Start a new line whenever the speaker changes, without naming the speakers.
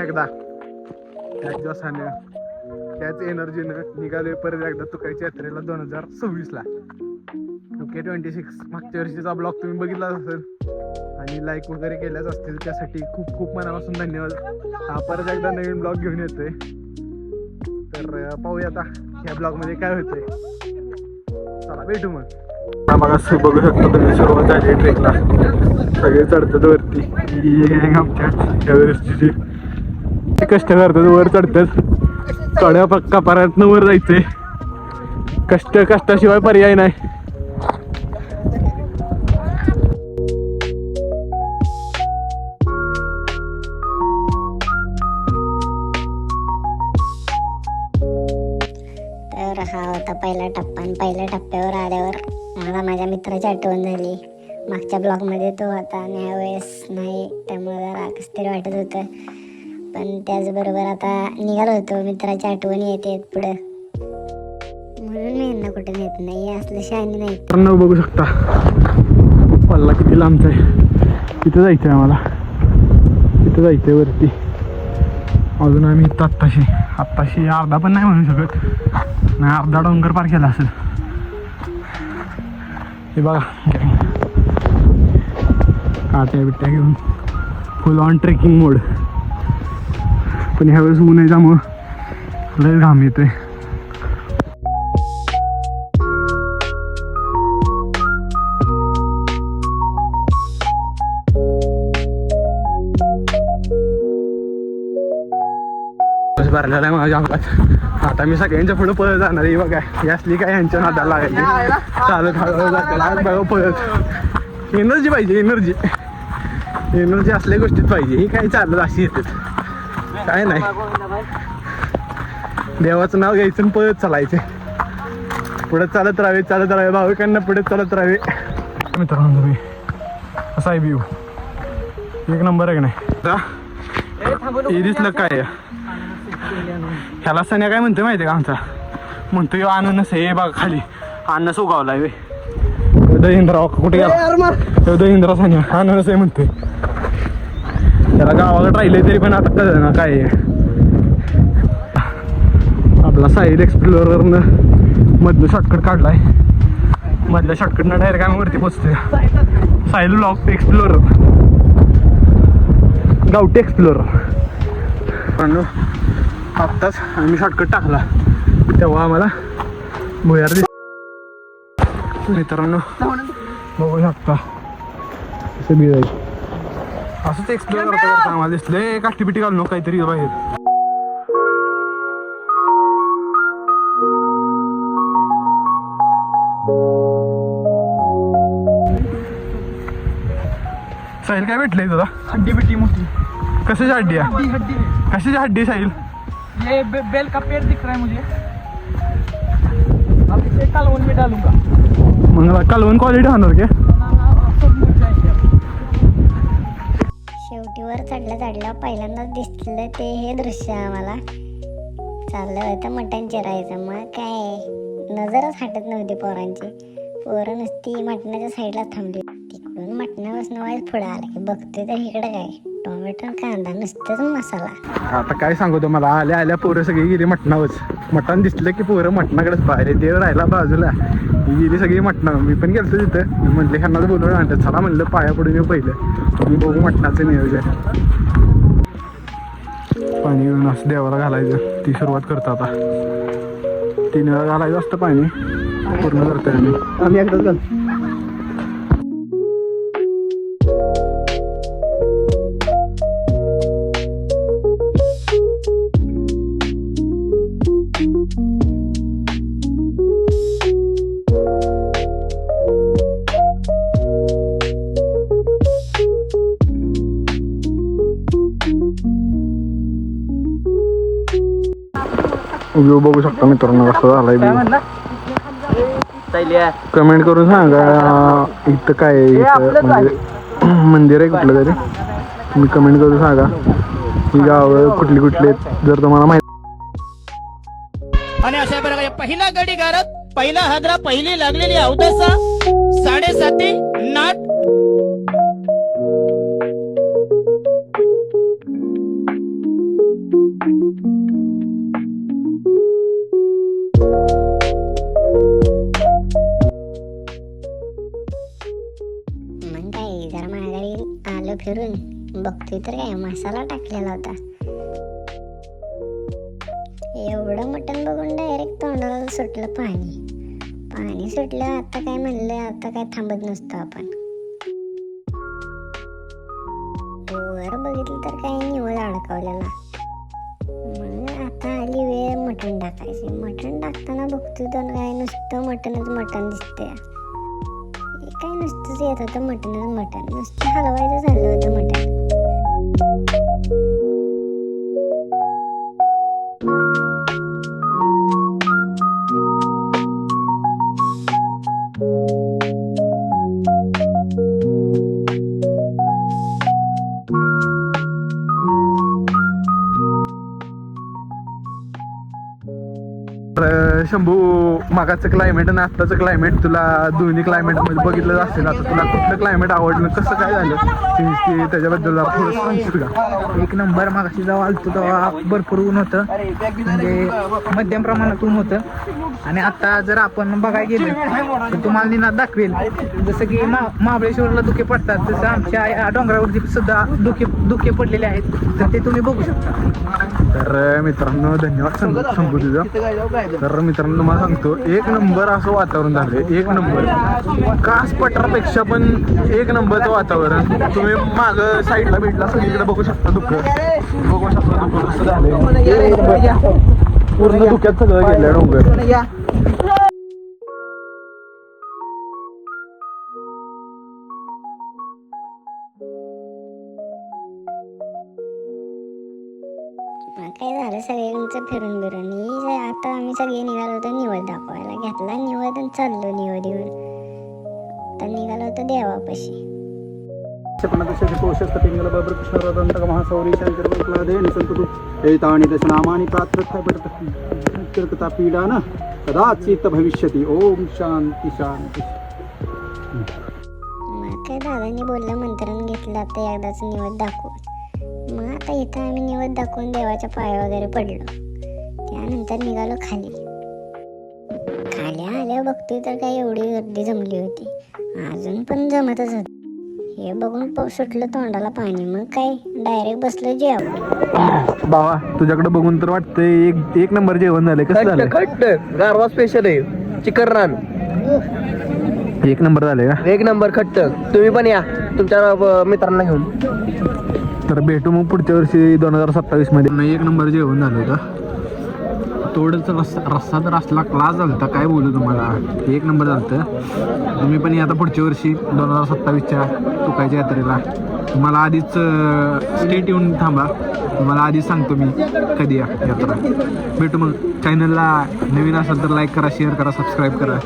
एकदा त्याच जोशानं त्याच एनर्जीनं निघालोय परत एकदा तुकाईच्या यात्रेला 2026ला. ओके 26 मागच्या वर्षीचा ब्लॉग तुम्ही बघितलाच असेल आणि लाईक वगैरे केल्याच असतील, त्यासाठी खूप खूप मनापासून धन्यवाद. हा परत एकदा नवीन ब्लॉग घेऊन येतोय, तर पाहूया आता ह्या ब्लॉगमध्ये काय होतंय. चला भेटू मग. बघा बघू शकता तुम्ही सुरुवात झाली ट्रेकला, सगळे चढतात वरती. आमच्या वर्षीचे कष्ट करतात, वर चढतात, थोड्या पक्का परत वर जायचंय. कष्टाशिवाय पर्याय नाही.
तर हा होता पहिला टप्पा आणि पहिल्या टप्प्यावर आल्यावर मला माझ्या मित्राची आठवण झाली. मागच्या ब्लॉगमध्ये तो होता आणि ह्यावेळेस नाही, त्यामुळे जरा कसं तरी वाटत होतं. पण त्याचबरोबर आता निघालो होतो, मित्राची आठवणी येते पुढं, म्हणून मी यांना कुठे नेत नाही, असलं शहाणी नाही.
बघू शकता पल्ला किती लांबचा आहे. तिथं जायचं आहे आम्हाला, तिथं जायचं आहे वरती. अजून आम्ही इथं आत्ताशी अर्धा पण नाही म्हणू शकत, नाही अर्धा डोंगर पार केला असेल. हे बघा काट्या बिट्ट्या घेऊन फुल ऑन ट्रेकिंग मोड. पण ह्यावेळेस ऊन आहे त्यामुळं लय घाम येतोय. भरलेला आहे माझ्या अंगात. आता मी सगळ्यांच्या पुढे पळत जाणार आहे. बघा ही असली काय यांच्या नादाला लागायची, चालत हळूहळू जाते बघा पळत. एनर्जी पाहिजे, एनर्जी असल्या गोष्टीत पाहिजे. ही काय चालत अशी येते काय नाही. देवाचं नाव घ्यायचं आणि पळत चालायचे, पुढे चालत राहावे भाविकांना पुढे चालत राहावे. मित्रांनो तुम्ही असा आहे व्ह्यू, एक नंबर आहे की नाही. दिसलं काय ह्याला सण्या काय म्हणतोय माहितीये का आमचा, म्हणतो यो अननस आहे बघा खाली, अननस उगावलाय वे. दहिंद्रा कुठे गेला, दहिंद्रा सण्या अननस आहे म्हणतोय. त्याला गावाकडे राहिले तरी पण आता कळलं ना काय आहे. आपला साहिल एक्सप्लोररनं मधलं शॉर्टकट काढलाय, मधल्या शॉर्टकटनं डायरेक्ट आम्ही वरती पोचतोय. साहिल ब्लॉग एक्सप्लोरर, गावठी एक्सप्लोरर. पण आत्ताच आम्ही शॉर्टकट टाकला तेव्हा आम्हाला भुयार दिस. मित्रांनो बघू शकता असं बी जायचं, असंच एक्सप्लोर करता आम्हाला दिसलंय. काठी पिटी घालून काहीतरी बाहेर. साहिल काय भेटलंय तुला?
हड्डी बिड्डी मोटी.
कशाची हड्डी आहे?
हड्डी
कशाची हड्डी साहिल?
ये बेल का पेड़ दिख रहा है मुझे, अब इसे कालवन में डालूंगा.
मग कालवण क्वालिटी होणार का?
शेवटी वर चढल्या पहिल्यांदाच दिसलं ते हे दृश्य आम्हाला. चाललं होतं मटण चिरायचं, मग काय नजरच हटत नव्हती पोरांची. पोरं नुसती मटणाच्या साईडला थांबली. तिकडून मटणापासून वाईज पुढे आला की बघतोय तर इकडे काय टोमॅटो कांदा नुसतंच मसाला.
आता काय सांगू तुम्हाला, आल्या पोरं सगळी गेली मटणावरच. मटण दिसलं की पोरं मटणाकडेच पाहिले. देव राहिला बाजूला, ही गेली सगळी मटणावर. मी पण गेलतो तिथं, म्हटलं ह्यांना बोलवून आणतात, चला म्हणलं पाया पडून येऊ पहिलं, मी बघू मटणाचं नियोजन. पाणी घेऊन असं देवाला घालायचं, ती सुरुवात करतो आता. 3 वेळा घालायचं असतं पाणी, पूर्ण करतोय आम्ही एकदाच घालतो. व्ह्यू बघू शकता मित्रांनो कसा झालाय व्ह्यू. कमेंट करून सांगा इथं काय आहे, इथं म्हणजे मंदिर आहे कुठलं तरी. तुम्ही कमेंट करून सांगा ही गावं कुठली कुठली आहेत जर तुम्हाला माहिती.
आणि अशा प्रकारे पहिला गडी गारत, पहिला हादरा, पहिली लागलेली अवदसा 7:30 नाट.
मग काय जरा माघारी आलो फिरून, बघतोय तर काय मसाला टाकलेला होता. एवढं मटण बघून डायरेक्ट तोंडाला सुटलं पाणी सुटलं. आता काय म्हणलं, आता काय थांबत नसतो आपण. वर बघितलं तर काही निवड अडकवलेला. मग आता आली वेळ मटण टाकायची. मटण टाकताना बघतोय तर काय नुसतं मटण दिसतंय. काय नुसतंच येत होतं मटण, नुसतं हलवायचं चाललं होतं मटण.
शंभू, मागाचं क्लायमेट आणि आत्ताचं क्लायमेट, तुला दोन्ही क्लायमेट मध्ये बघितलं असेल. आता तुला कुठलं क्लायमेट आवडलं, कसं काय झालं ते त्याच्याबद्दल थोडं सांगशील का?
एक नंबर. मागाशी जेव्हा आलतो तेव्हा भरपूर ऊन होतं, म्हणजे मध्यम प्रमाणात ऊन होतं. आणि आता जर आपण बघायला गेलं तर तुम्हाला निनाद दाखवेल, जसं की महाबळेश्वरला धुके पडतात, तसं आमच्या या डोंगरावरती सुद्धा धुके पडलेले आहेत. तर ते तुम्ही बघू शकता.
तर मित्रांनो, धन्यवाद शंभू तुझं. तर मित्रांनो, तुम्हाला सांगतो, एक नंबर असं वातावरण झालंय. एक नंबर, कास पठारापेक्षा पण एक नंबरचं वातावरण. तुम्ही माग साईडला भेटला सगळीकडे बघू शकता धुकं कसं झालंय. पूर्ण धुक्यात सगळं गेलं डोंगर.
मग काय झालं, सगळ्यांचं फिरून आता आम्ही सगळे निघालो होतो निवड दाखवायला. घेतला निवड आणि चाललो निवड येऊन. तर निघालो होतो देवापाशी.
पीडा न कदाचित भविष्यति. ओम शांती शांती.
मग काय दादांनी बोललं, मंत्रण घेतलं आता एकदाच निवड दाखवून. मग आता इथं आम्ही निवड दाखवून देवाच्या पाया वगैरे पडलो. त्यानंतर निघालो खाली आल्या बघतोय तर काय एवढी गर्दी जमली होती. अजून पण जमतच होत. हे बघून सुटलं तोंडाला पाणी. मग काय डायरेक्ट बसलं जेवण.
बाबा, तुझ्याकडे बघून तर वाटतंय एक नंबर जेवण झालंय. कसं झालं?
गारवा स्पेशल आहे, चिकन रान
एक नंबर झालंय का?
एक नंबर खट्ट. तुम्ही पण या तुमच्या मित्रांना घेऊन.
तर भेटू मग पुढच्या वर्षी 2027 मध्ये. एक नंबर जेवण झालं होतं. थोडंच रस्सा तर असला क्लास झालता, काय बोलू तुम्हाला. एक नंबर झालं. तुम्ही पण आता पुढच्या वर्षी 2027च्या तुकायच्या यात्रेला. तुम्हाला आधीच स्टेट येऊन थांबा, तुम्हाला आधीच सांगतो मी कधी या यात्रा. भेटू मग. चॅनलला नवीन असेल तर लाईक करा, शेअर करा, सबस्क्राईब करा.